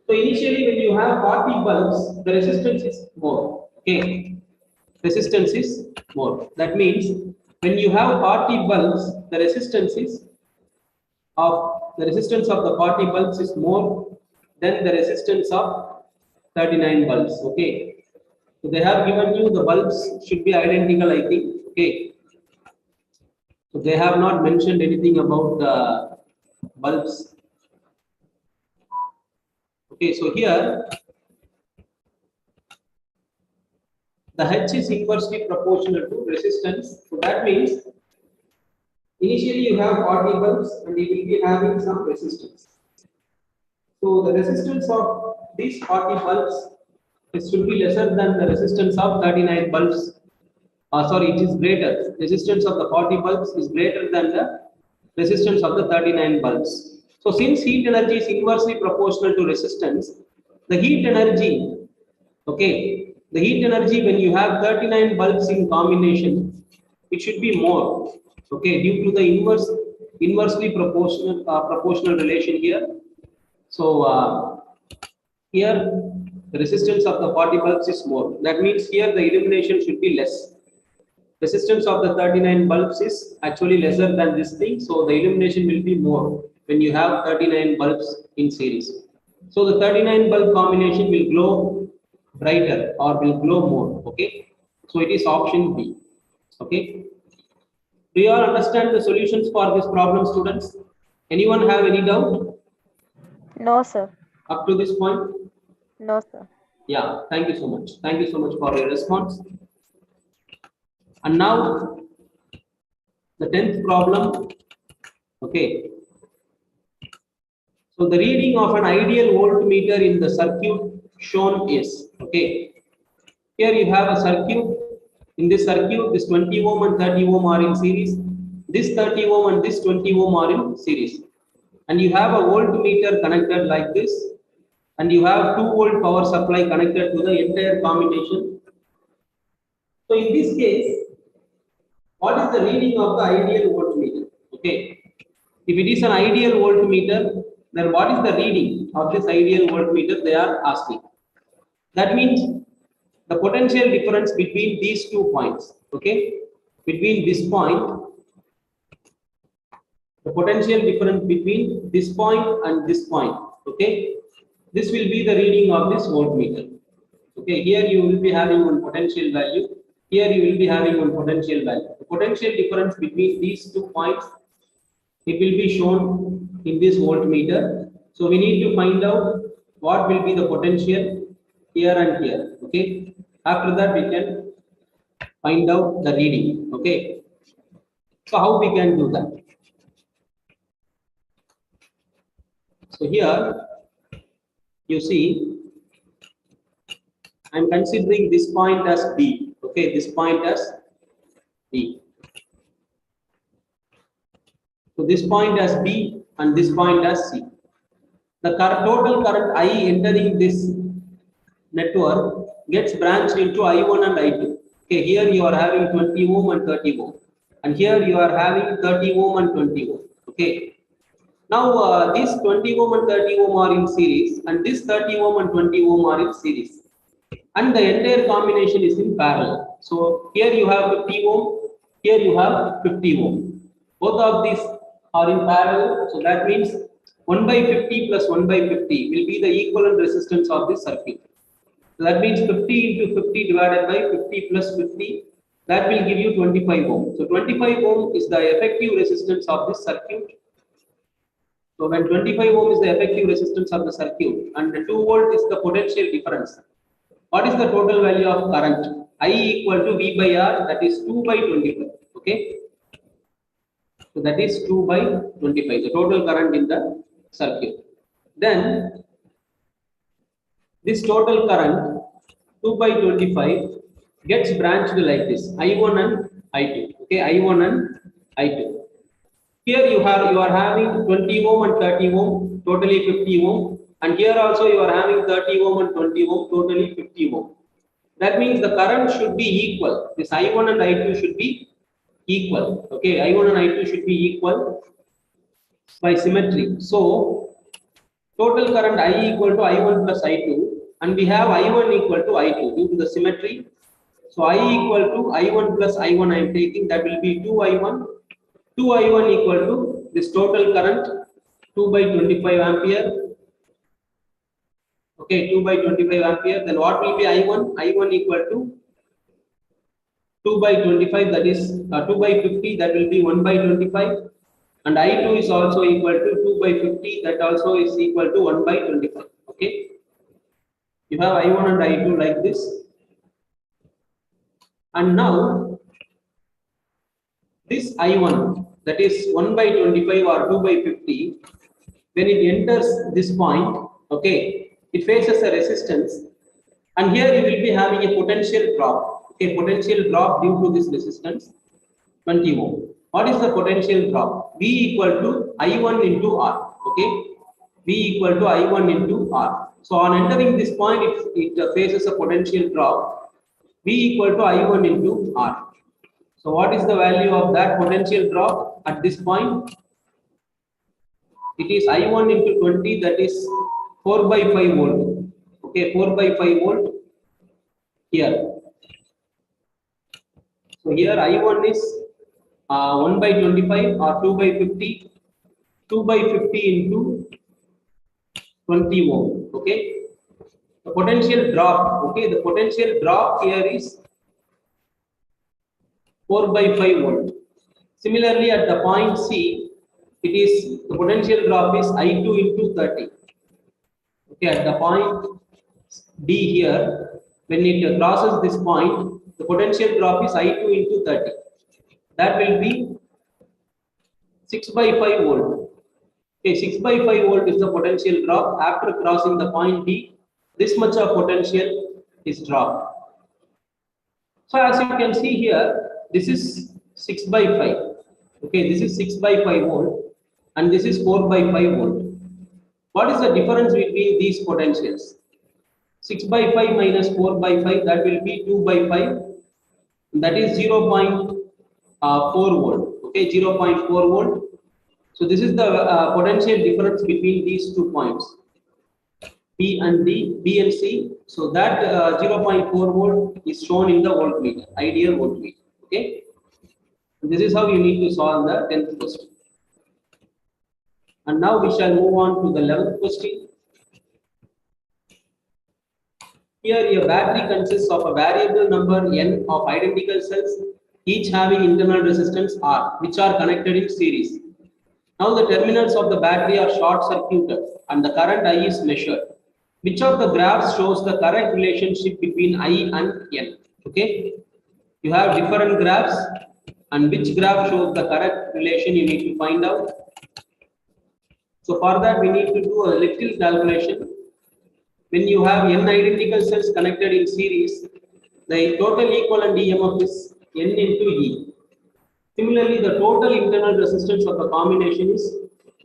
So initially when you have 40 bulbs, the resistance is more. Okay, resistance is more. That means when you have 40 bulbs, the resistance of the 40 bulbs is more than the resistance of 39 bulbs. Okay, so they have given you the bulbs should be identical, I think. Okay, so they have not mentioned anything about the bulbs. Okay, so here the H is inversely proportional to resistance. So that means initially you have 40 bulbs and you will be having some resistance. So the resistance of these 40 bulbs should be lesser than the resistance of 39 bulbs. Sorry, it is greater. Resistance of the 40 bulbs is greater than the resistance of the 39 bulbs. So since heat energy is inversely proportional to resistance, the heat energy, okay, the heat energy when you have 39 bulbs in combination, it should be more. Okay, due to the inversely proportional relation here. So here the resistance of the 40 bulbs is more. That means here the illumination should be less. Resistance of the 39 bulbs is actually lesser than this thing, so the illumination will be more when you have 39 bulbs in series. So the 39 bulb combination will glow brighter or will glow more. Okay, so it is option B. Okay, do you all understand the solutions for this problem, students? Anyone have any doubt No, sir. up to this point? No, sir. Yeah, thank you so much. Thank you so much for your response. And now the 10th problem. Okay, so the reading of an ideal voltmeter in the circuit shown is, okay, here you have a circuit. In this circuit, this 20 ohm and 30 ohm are in series. This 30 ohm and this 20 ohm are in series. And you have a voltmeter connected like this. And you have 2-volt power supply connected to the entire combination. So in this case, what is the reading of the ideal voltmeter? Okay, if it is an ideal voltmeter, then what is the reading of this ideal voltmeter they are asking? That means the potential difference between these 2 points. Okay, between this point, the potential difference between this point and this point. Okay, this will be the reading of this voltmeter. Okay, here you will be having one potential value. Here you will be having one potential value. The potential difference between these 2 points, it will be shown in this voltmeter. So we need to find out what will be the potential here and here. Okay, after that we can find out the reading. Okay, so how we can do that? So here you see I am considering this point as B. Okay, this point as B. So this point as B and this point as C. The total current I entering this network gets branched into I1 and I2. Okay, here you are having 20 ohm and 30 ohm, and here you are having 30 ohm and 20 ohm. Okay, now these 20 ohm and 30 ohm are in series, and this 30 ohm and 20 ohm are in series, and the entire combination is in parallel. So here you have 50 ohm, here you have 50 ohm. Both of these are in parallel, so that means 1 by 50 plus 1 by 50 will be the equivalent resistance of this circuit. So that means 50 into 50 divided by 50 plus 50, that will give you 25 ohm. So 25 ohm is the effective resistance of this circuit. So when 25 ohm is the effective resistance of the circuit and the 2 volt is the potential difference, what is the total value of current? I equal to V by R, that is 2 by 25. Okay, so that is 2 by 25, the total current in the circuit. Then this total current 2 by 25 gets branched like this, I1 and I2. Okay, I1 and I2. Here you are having 20 ohm and 30 ohm, totally 50 ohm. And here also you are having 30 ohm and 20 ohm, totally 50 ohm. That means the current should be equal. This I1 and I2 should be equal. Okay, I1 and I2 should be equal by symmetry. So total current I equal to I1 plus I2, and we have I1 equal to I2 due to the symmetry. So I equal to I1 plus I1 I am taking, that will be 2I1. 2I1 equal to this total current 2 by 25 ampere. Okay, 2 by 25 ampere. Then what will be I1? I1 equal to 2 by 25, that is 2 by 50, that will be 1 by 25. And I2 is also equal to 2 by 50, that also is equal to 1 by 25. Okay, you have I1 and I2 like this. And now this I1, that is 1 by 25 or 2 by 50, when it enters this point, okay, it faces a resistance, and here you will be having a potential drop. Okay, potential drop due to this resistance, 20 ohm. What is the potential drop? V equal to I1 into R. Okay, V equal to I1 into R. So on entering this point, it faces a potential drop. V equal to I1 into R. So what is the value of that potential drop at this point? It is I1 into 20, that is 4 by 5 volt. Okay, 4 by 5 volt here. So here I1 is 1 by 25 or 2 by 50. 2 by 50 into 20 ohm. Okay, the potential drop. Okay, the potential drop here is 4 by 5 volt. Similarly, at the point C, it is the potential drop is I2 into 30. Okay, at the point D here, when it crosses this point, the potential drop is I2 into 30. That will be 6 by 5 volt. Okay, 6 by 5 volt is the potential drop after crossing the point D. This much of potential is dropped. So as you can see here, this is 6 by 5. Okay, this is 6 by 5 volt and this is 4 by 5 volt. What is the difference between these potentials? 6 by 5 minus 4 by 5, that will be 2 by 5. That is 0.4 volt. Okay, 0.4 volt. So this is the potential difference between these 2 points, B and D, B and C. So that 0.4 volt is shown in the voltmeter, ideal voltmeter. Okay, this is how you need to solve the 10th question. And now we shall move on to the 11th question. Here a battery consists of a variable number n of identical cells, each having internal resistance R, which are connected in series. Now the terminals of the battery are short circuited and the current I is measured. Which of the graphs shows the correct relationship between I and n? Okay, you have different graphs, and which graph shows the correct relation you need to find out. So for that we need to do a little calculation. When you have n identical cells connected in series, the total equivalent EMF is n into E. Similarly, the total internal resistance of the combination is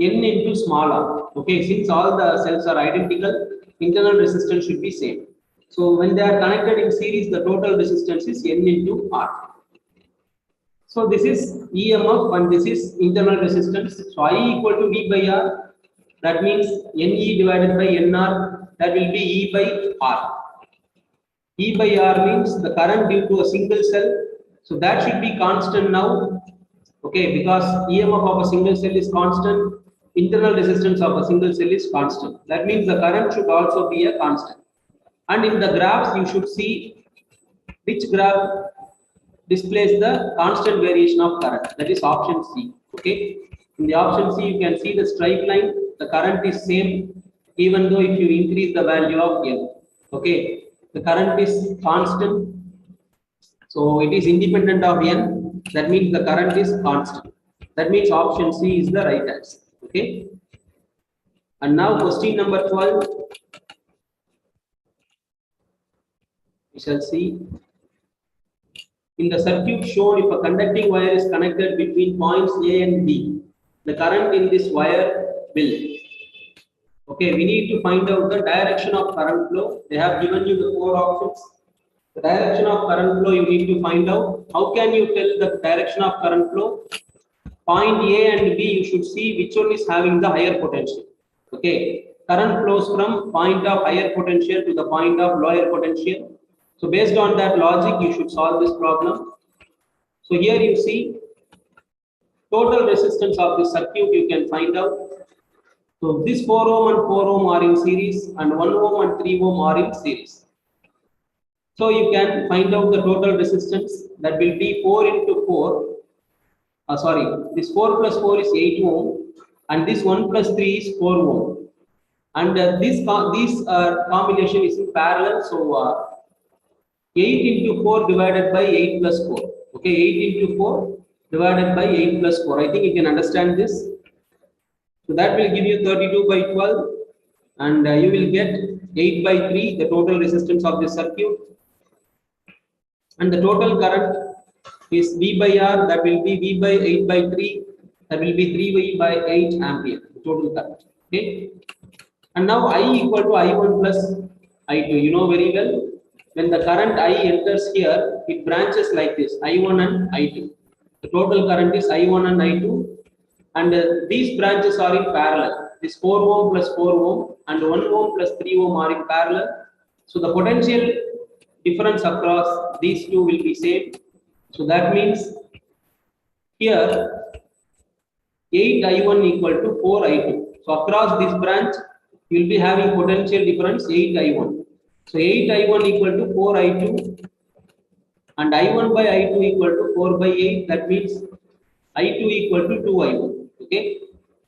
n into small r. Okay, since all the cells are identical, internal resistance should be same. So when they are connected in series, the total resistance is n into r. So this is EMF and this is internal resistance. So I equal to V by R. That means NE divided by NR. That will be E by R. E by R means the current due to a single cell. So that should be constant now. Okay, because EMF of a single cell is constant, internal resistance of a single cell is constant. That means the current should also be a constant. And in the graphs, you should see which graph displays the constant variation of current. That is option C. Okay, in the option C, you can see the straight line. The current is same, even though if you increase the value of N. Okay, the current is constant. So it is independent of N. That means the current is constant. That means option C is the right answer. Okay. And now question number 12. We shall see. In the circuit shown, if a conducting wire is connected between points A and B, the current in this wire will. Okay, we need to find out the direction of current flow. They have given you the 4 options. The direction of current flow you need to find out. How can you tell the direction of current flow? Point A and B, you should see which one is having the higher potential. Okay, current flows from point of higher potential to the point of lower potential. So based on that logic, you should solve this problem. So here you see total resistance of the circuit you can find out. So this 4 ohm and 4 ohm are in series and 1 ohm and 3 ohm are in series. So you can find out the total resistance, that will be 4 into 4. This 4 plus 4 is 8 ohm and this 1 plus 3 is 4 ohm. And this combination is in parallel. So 8 into 4 divided by 8 plus 4. Okay, 8 into 4 divided by 8 plus 4. I think you can understand this. So that will give you 32 by 12 and you will get 8 by 3, the total resistance of the circuit. And the total current is V by R, that will be V by 8 by 3, that will be 3V by 8 ampere, the total current. Okay. And now I equal to I1 plus I2. You know very well, when the current I enters here, it branches like this, I1 and I2. The total current is I1 and I2. And these branches are in parallel. This 4 ohm plus 4 ohm and 1 ohm plus 3 ohm are in parallel. So the potential difference across these two will be same. So that means here 8I1 equal to 4I2. So across this branch, you will be having potential difference 8I1. So 8I1 equal to 4I2 and I1 by I2 equal to 4 by 8. That means I2 equal to 2I1. Okay,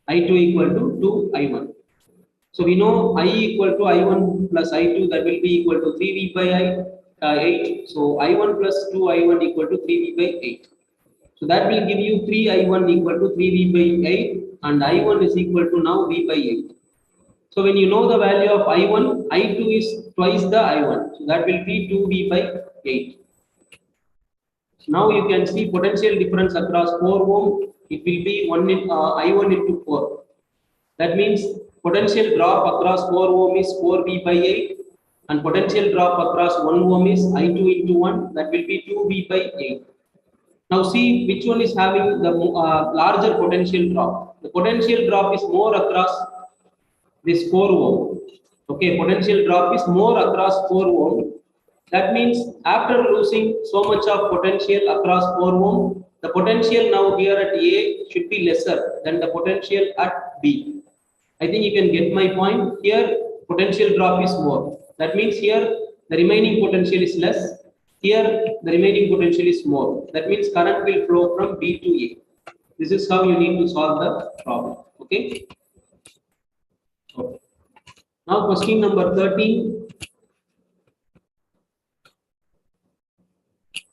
I2 equal to 2I1. So we know I equal to I1 plus I2, that will be equal to 3V by 8. So I1 plus 2I1 equal to 3V by 8. So that will give you 3I1 equal to 3V by 8 and I1 is equal to now V by 8. So when you know the value of I1, I2 is twice the I1. So that will be 2V by 8. Now you can see potential difference across 4 ohm. It will be I1 into 4. That means potential drop across 4 ohm is 4V by 8 and potential drop across 1 ohm is I2 into 1. That will be 2V by 8. Now see which one is having the larger potential drop. The potential drop is more across this 4 ohm. Okay, potential drop is more across 4 ohm. That means after losing so much of potential across 4 ohm, the potential now here at A should be lesser than the potential at B. I think you can get my point. Here potential drop is more. That means here the remaining potential is less. Here the remaining potential is more. That means current will flow from B to A. This is how you need to solve the problem. Okay. Okay. Now question number 13.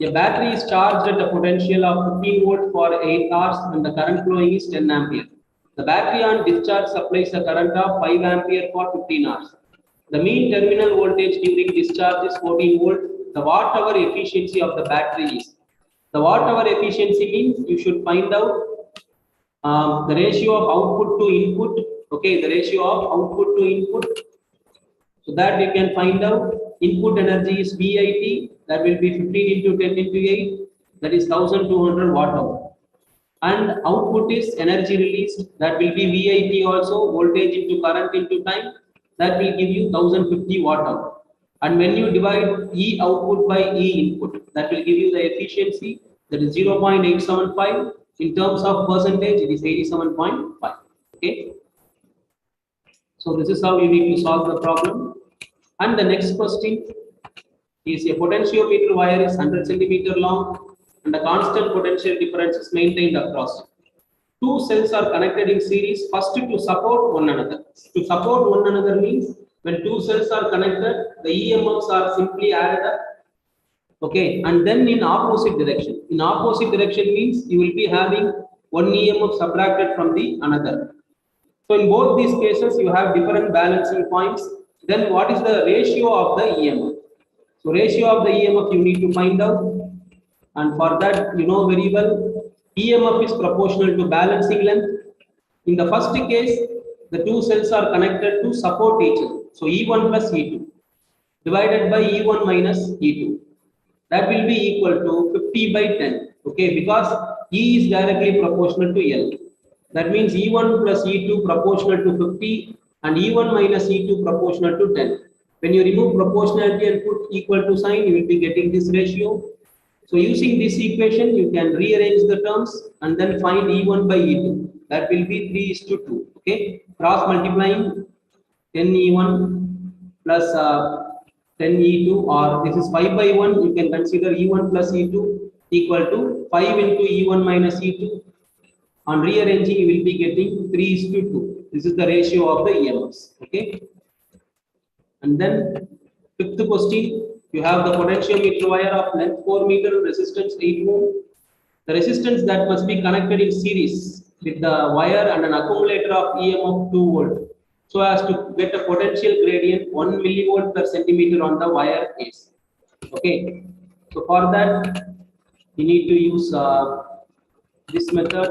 A battery is charged at a potential of 15 volt for 8 hours and the current flowing is 10 ampere. The battery on discharge supplies a current of 5 ampere for 15 hours. The mean terminal voltage during discharge is 14 volt. The watt hour efficiency of the battery is. The watt hour efficiency means you should find out the ratio of output to input. Okay, the ratio of output to input. So that you can find out input energy is VIT, that will be 15 into 10 into 8, that is 1200 watt hour. And output is energy released, that will be VIT also, voltage into current into time, that will give you 1050 watt hour. And when you divide E output by E input, that will give you the efficiency, that is 0.875. In terms of percentage, it is 87.5. Okay. So this is how you need to solve the problem. And the next question is a potentiometer wire is 100 centimeter long and a constant potential difference is maintained across. Two cells are connected in series, first to support one another. To support one another means when two cells are connected, the EMFs are simply added up. Okay, and then in opposite direction. In opposite direction means you will be having one EMF subtracted from the another. So in both these cases, you have different balancing points. Then what is the ratio of the EMF? So ratio of the EMF you need to find out, and for that you know very well EMF is proportional to balancing length. In the first case, the two cells are connected to support each other. So E1 plus E2 divided by E1 minus E2. That will be equal to 50 by 10. Okay, because E is directly proportional to L. That means E1 plus E2 proportional to 50 and E1 minus E2 proportional to 10. When you remove proportionality and put equal to sign, you will be getting this ratio. So using this equation, you can rearrange the terms and then find E1 by E2. That will be 3:2. Okay, cross multiplying 10E1 plus 10E2, or this is 5 by 1. You can consider E1 plus E2 equal to 5 into E1 minus E2. On rearranging, you will be getting 3:2. This is the ratio of the EMFs. Okay. And then fifth question, you have the potentiometer wire of length 4 meter, resistance 8 ohm. The resistance that must be connected in series with the wire and an accumulator of EMF 2 volt, so as to get a potential gradient 1 millivolt per centimeter on the wire case. Okay. So for that, you need to use this method.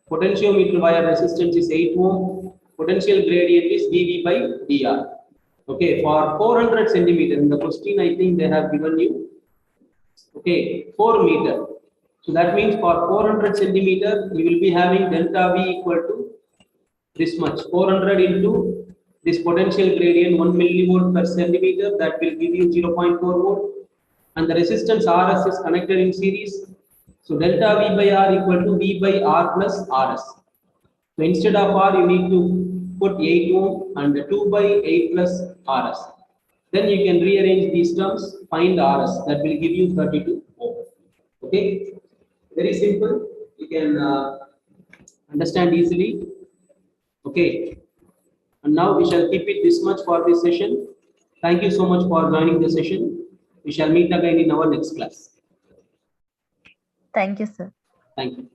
Potentiometer wire resistance is 8 ohm. Potential gradient is dV by dr. Okay, for 400 centimeter, in the question I think they have given you, okay, 4 meter. So that means for 400 centimeter, you will be having delta V equal to this much, 400 into this potential gradient 1 millivolt per centimeter, that will give you 0.4 volt. And the resistance Rs is connected in series. So delta V by R equal to V by R plus Rs. So instead of R, you need to put 8 ohm and 2 by 8 plus Rs. Then you can rearrange these terms, find Rs. That will give you 32 ohm. Okay, very simple. You can understand easily. Okay, and now we shall keep it this much for this session. Thank you so much for joining the session. We shall meet again in our next class. Thank you, sir. Thank you.